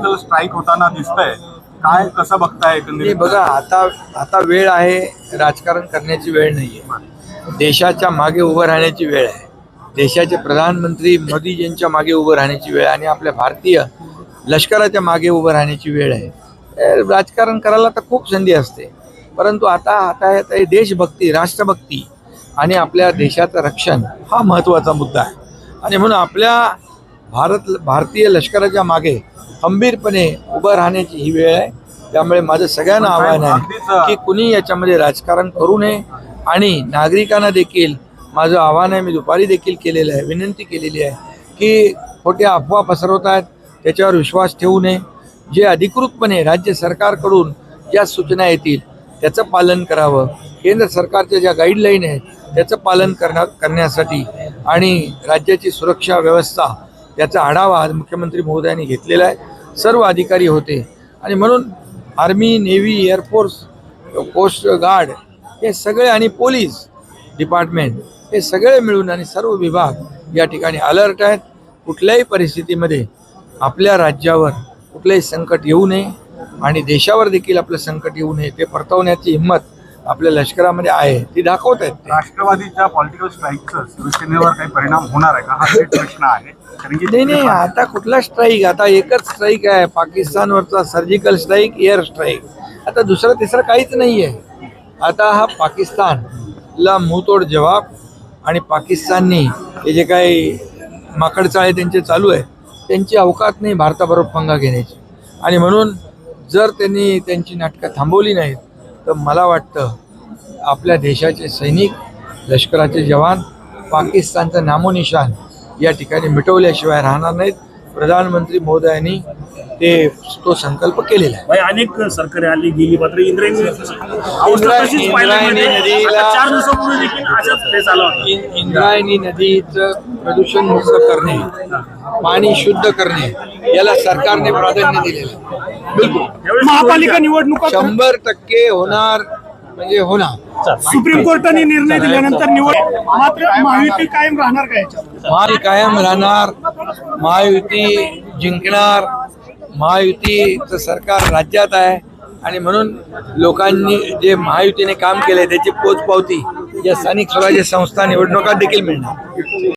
Political strike होताना दिसतंय, काय कसं बघताय एकंदरीत? बघा, आता वेळ आहे, राजकारण करण्याची वेळ नाहीये. देशाच्या मागे उभं राहण्याची वेळ आहे. देशाचे प्रधानमंत्री मोदीजींच्या मागे उभं राहण्याची वेळ आणि आपल्या भारतीय लष्कराच्या मागे उभं राहण्याची वेळ आहे. राजकारण करायला तर खूप संधी असते, परंतु आता हे देशभक्ती, राष्ट्रभक्ती आणि आपल्या देशाचं रक्षण हा महत्त्वाचा मुद्दा आहे. आणि म्हणून आपल्या भारतीय लष्कराच्या मागे खंबीरपणे उभं राहण्याची ही वेळ आहे. त्यामुळे माझं सगळ्यांना आव्हान आहे की कुणी याच्यामध्ये राजकारण करू नये. आणि नागरिकांना देखील माझं आव्हान आहे, मी दुपारी देखील केलेलं आहे, विनंती केलेली आहे की खोट्या अफवा पसरवत आहेत त्याच्यावर विश्वास ठेवू नये. जे अधिकृतपणे राज्य सरकारकडून ज्या सूचना येतील त्याचं पालन करावं. केंद्र सरकारच्या ज्या गाईडलाईन आहेत त्याचं पालन करण्यासाठी आणि राज्याची सुरक्षा व्यवस्था त्याचा आढावा आज मुख्यमंत्री महोदयांनी घेतलेला आहे. सर्व अधिकारी होते आणि म्हणून army, navy, air force, coast guard हे सगळे आणि पोलीस डिपार्टमेंट हे सगळे मिळून आणि सर्व विभाग या ठिकाणी अलर्ट आहेत. कुठल्याही परिस्थितीमध्ये आपल्या राज्यावर कुठलंही संकट येऊ नये आणि देशावर देखील आपलं संकट येऊ नये ते परतवण्याची हिंमत आपल्या लष्करामध्ये आहे, ती दाखवत आहेत. राष्ट्रवादीच्या पॉलिटिकल स्ट्राईकचा शिवसेनेवर काही परिणाम होणार आहे का, हा प्रश्न आहे? कारण की नाही, आता कुठला स्ट्राईक, आता एकच स्ट्राईक आहे, पाकिस्तानवरचा सर्जिकल स्ट्राईक, एअर स्ट्राईक. आता दुसरं तिसरं काहीच नाही आहे. आता हा पाकिस्तानला मुंहतोड जवाब आणि पाकिस्ताननी हे जे काही माकडचाळे त्यांचे चालू आहे त्यांची अवकात नाही भारताबरोबर पंगा घेण्याची. आणि म्हणून जर त्यांनी त्यांची नाटकं थांबवली नाहीत तर मला वाटतं आपल्या देशाचे सैनिक, लष्कराचे जवान पाकिस्तानचं नामोनिशान या ठिकाणी मिटवल्याशिवाय राहणार नाहीत. प्रधानमंत्री महोदयांनी तो संकल्प केलेला आहे. अनेक सरकारी आली गेली मात्र इंद्रायणी नदीचं प्रदूषण मुक्त करणे, पाणी शुद्ध करणे याला सरकारने प्राधान्य दिलेलं आहे. बिलकुल महापालिका निवडणुका 100% होणार म्हणजे होणार. सुप्रीम कोर्टाने निर्णय दिल्यानंतर मात्र महायुती कायम राहणार काय? महायुती कायम राहणार, महायुती जिंकणार. महायुतीचं सरकार राज्यात आहे आणि म्हणून लोकांनी जे महायुतीने काम केलंय त्याची पोचपावती या स्थानिक स्वराज्य संस्था निवडणुकात देखील मिळणार.